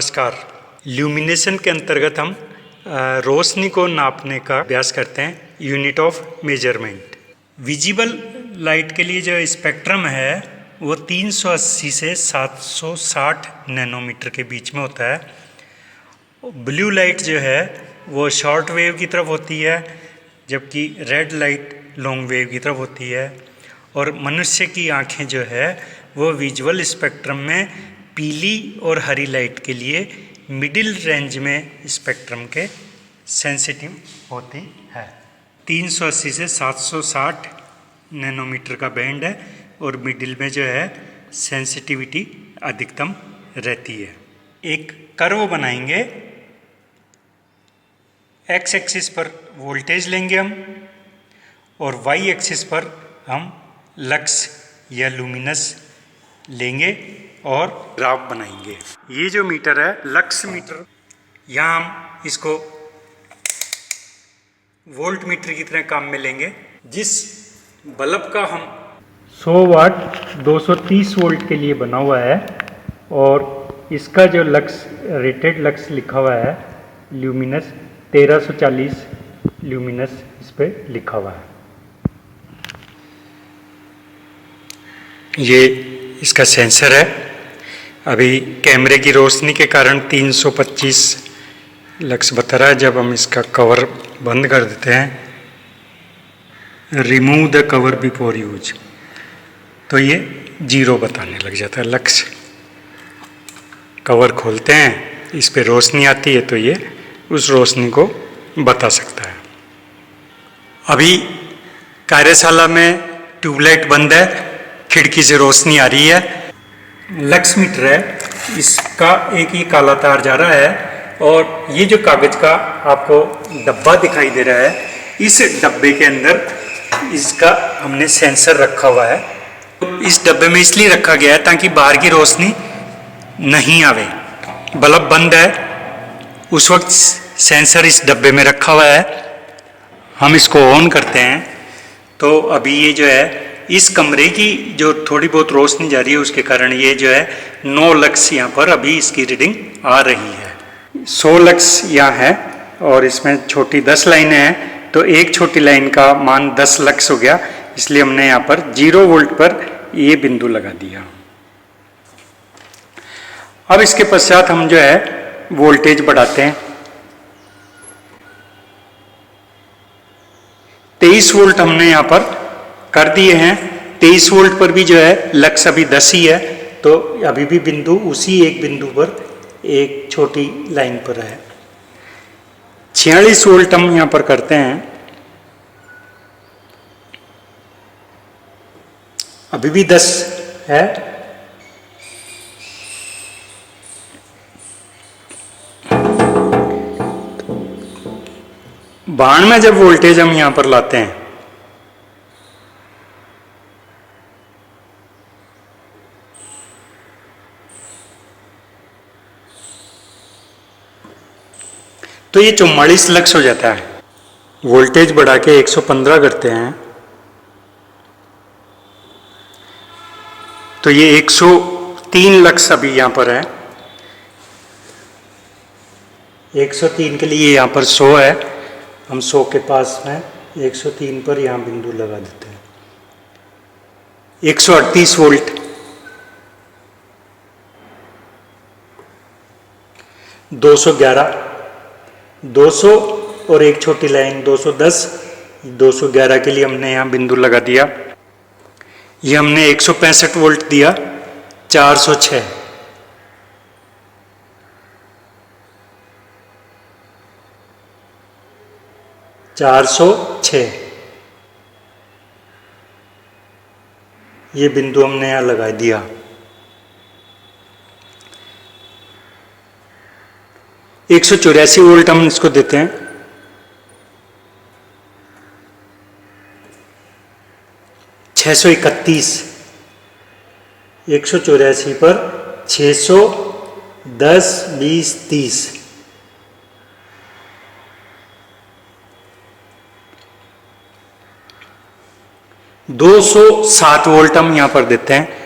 नमस्कार। ल्यूमिनेशन के अंतर्गत हम रोशनी को नापने का अभ्यास करते हैं। Unit of measurement. Visible light के लिए जो स्पेक्ट्रम है वो 380 से 760 नैनोमीटर के बीच में होता है। ब्लू लाइट जो है वो शॉर्ट वेव की तरफ होती है, जबकि रेड लाइट लॉन्ग वेव की तरफ होती है। और मनुष्य की आँखें जो है वो विजुअल स्पेक्ट्रम में पीली और हरी लाइट के लिए मिडिल रेंज में स्पेक्ट्रम के सेंसिटिव होती है। 380 से 760 नैनोमीटर का बैंड है और मिडिल में जो है सेंसिटिविटी अधिकतम रहती है। एक कर्व बनाएंगे। एक्स एक्सिस पर वोल्टेज लेंगे हम और वाई एक्सिस पर हम लक्स या लुमिनस लेंगे और ग्राफ बनाएंगे। ये जो मीटर है लक्स मीटर, यहाँ हम इसको वोल्ट मीटर की तरह काम में लेंगे। जिस बल्ब का हम 100 वाट 230 वोल्ट के लिए बना हुआ है और इसका जो लक्स रेटेड लक्स लिखा हुआ है ल्यूमिनस 1340 ल्यूमिनस इस पे लिखा हुआ है। ये इसका सेंसर है। अभी कैमरे की रोशनी के कारण 325 लक्स बता रहा है। जब हम इसका कवर बंद कर देते हैं, remove the cover before use, तो ये 0 बताने लग जाता है लक्स। कवर खोलते हैं, इस पे रोशनी आती है तो ये उस रोशनी को बता सकता है। अभी कार्यशाला में ट्यूबलाइट बंद है, खिड़की से रोशनी आ रही है। लक्स मीटर है, इसका एक ही काला तार जा रहा है और ये जो कागज का आपको डब्बा दिखाई दे रहा है, इस डब्बे के अंदर इसका हमने सेंसर रखा हुआ है। इस डब्बे में इसलिए रखा गया है ताकि बाहर की रोशनी नहीं आवे। बल्ब बंद है, उस वक्त सेंसर इस डब्बे में रखा हुआ है। हम इसको ऑन करते हैं तो अभी ये जो है इस कमरे की जो थोड़ी बहुत रोशनी जा रही है उसके कारण ये जो है 9 लक्स यहाँ पर अभी इसकी रीडिंग आ रही है। 100 लक्स यहाँ है और इसमें छोटी 10 लाइनें हैं, तो एक छोटी लाइन का मान 10 लक्स हो गया। इसलिए हमने यहाँ पर 0 वोल्ट पर ये बिंदु लगा दिया। अब इसके पश्चात हम जो है वोल्टेज बढ़ाते हैं। 23 वोल्ट हमने यहाँ पर कर दिए हैं। 23 वोल्ट पर भी जो है लक्स अभी 10 ही है, तो अभी भी बिंदु उसी एक बिंदु पर एक छोटी लाइन पर है। 46 वोल्ट हम यहाँ पर करते हैं, अभी भी 10 है। बाण में जब वोल्टेज हम यहाँ पर लाते हैं तो ये 44 लक्स हो जाता है। वोल्टेज बढ़ा के 115 करते हैं तो ये 103 लक्स अभी यहाँ पर है। 103 के लिए यहाँ पर 100 है, हम 100 के पास में 103 पर यहाँ बिंदु लगा देते हैं। 138 वोल्ट, 211, 200 और एक छोटी लाइन 210, 211 के लिए हमने यहाँ बिंदु लगा दिया। ये हमने 165 वोल्ट दिया। 406, 406 ये बिंदु हमने यहाँ लगा दिया। 184 वोल्ट हम इसको देते हैं। 631, 184 पर 610, 20, 30, 207 वोल्ट हम यहां पर देते हैं।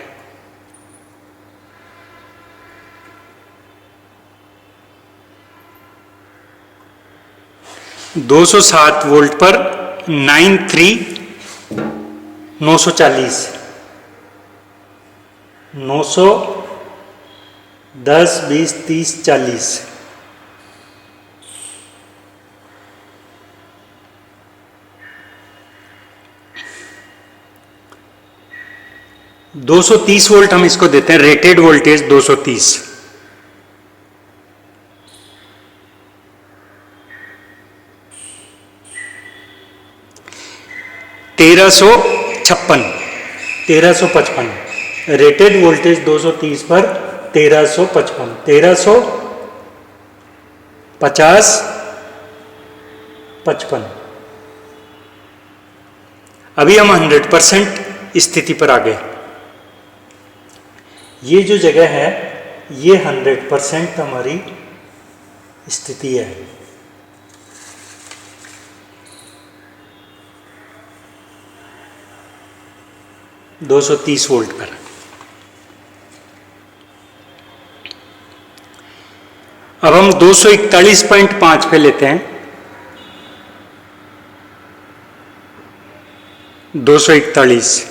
207 वोल्ट पर 940 10 20 30 40 230 वोल्ट हम इसको देते हैं, रेटेड वोल्टेज 230। 1355 रेटेड वोल्टेज 230 पर 1355 1350 55। अभी हम 100% स्थिति पर आ गए। ये जो जगह है ये 100% हमारी स्थिति है। – 230 वोल्ट पर। अब हम 241.5 पे लेते हैं। 241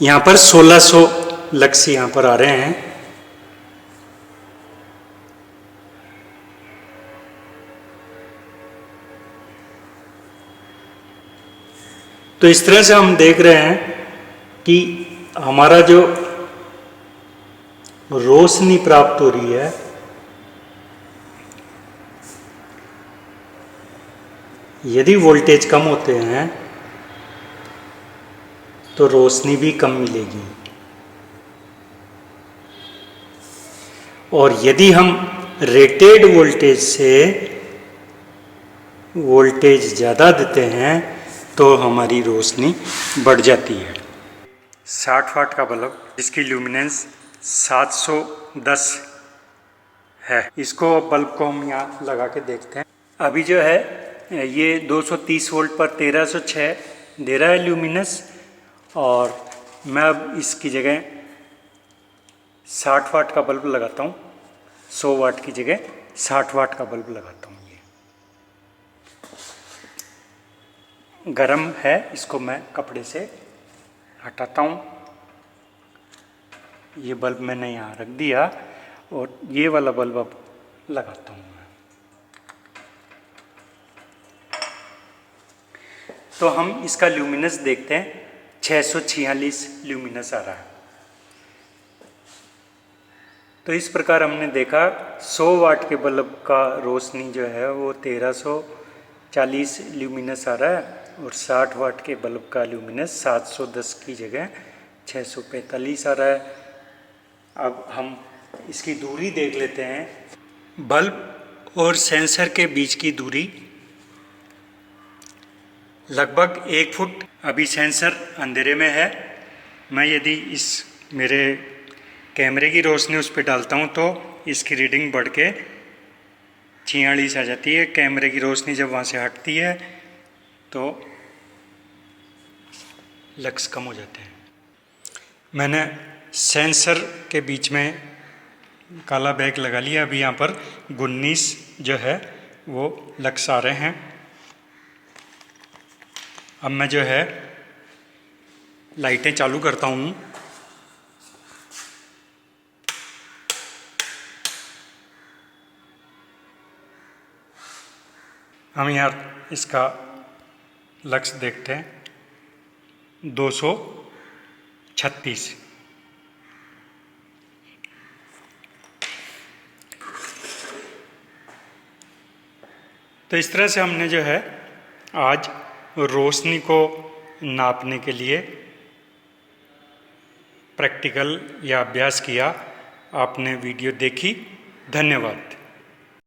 यहां पर 1600 लक्स यहां पर आ रहे हैं। तो इस तरह से हम देख रहे हैं कि हमारा जो रोशनी प्राप्त हो रही है यदि वोल्टेज कम होते हैं तो रोशनी भी कम मिलेगी, और यदि हम रेटेड वोल्टेज से वोल्टेज ज़्यादा देते हैं तो हमारी रोशनी बढ़ जाती है। 60 वाट का बल्ब जिसकी ल्यूमिनेंस 710 है, इसको बल्ब को हम यहाँ लगा के देखते हैं। अभी जो है ये 230 वोल्ट पर 1306 दे रहा है ल्यूमिनेंस, और मैं अब इसकी जगह 60 वाट का बल्ब लगाता हूँ। 100 वाट की जगह 60 वाट का बल्ब लगाता हूँ। ये गरम है, इसको मैं कपड़े से हटाता हूँ। ये बल्ब मैंने यहाँ रख दिया और ये वाला बल्ब अब लगाता हूँ। तो हम इसका ल्यूमिनेंस देखते हैं, 646 ल्यूमिनेंस आ रहा है। तो इस प्रकार हमने देखा 100 वाट के बल्ब का रोशनी जो है वो 1340 ल्यूमिनेंस आ रहा है, और 60 वाट के बल्ब का ल्यूमिनेंस 710 की जगह 645 आ रहा है। अब हम इसकी दूरी देख लेते हैं। बल्ब और सेंसर के बीच की दूरी लगभग 1 फुट। अभी सेंसर अंधेरे में है। मैं यदि इस मेरे कैमरे की रोशनी उस पर डालता हूँ तो इसकी रीडिंग बढ़ के 46 आ जाती है। कैमरे की रोशनी जब वहाँ से हटती है तो लक्स कम हो जाते हैं। मैंने सेंसर के बीच में काला बैग लगा लिया। अभी यहाँ पर 19 जो है वो लक्स आ रहे हैं। अब मैं जो है लाइटें चालू करता हूँ। हम यहाँ इसका लक्स देखते हैं 236। तो इस तरह से हमने जो है आज रोशनी को नापने के लिए प्रैक्टिकल या अभ्यास किया। आपने वीडियो देखी, धन्यवाद।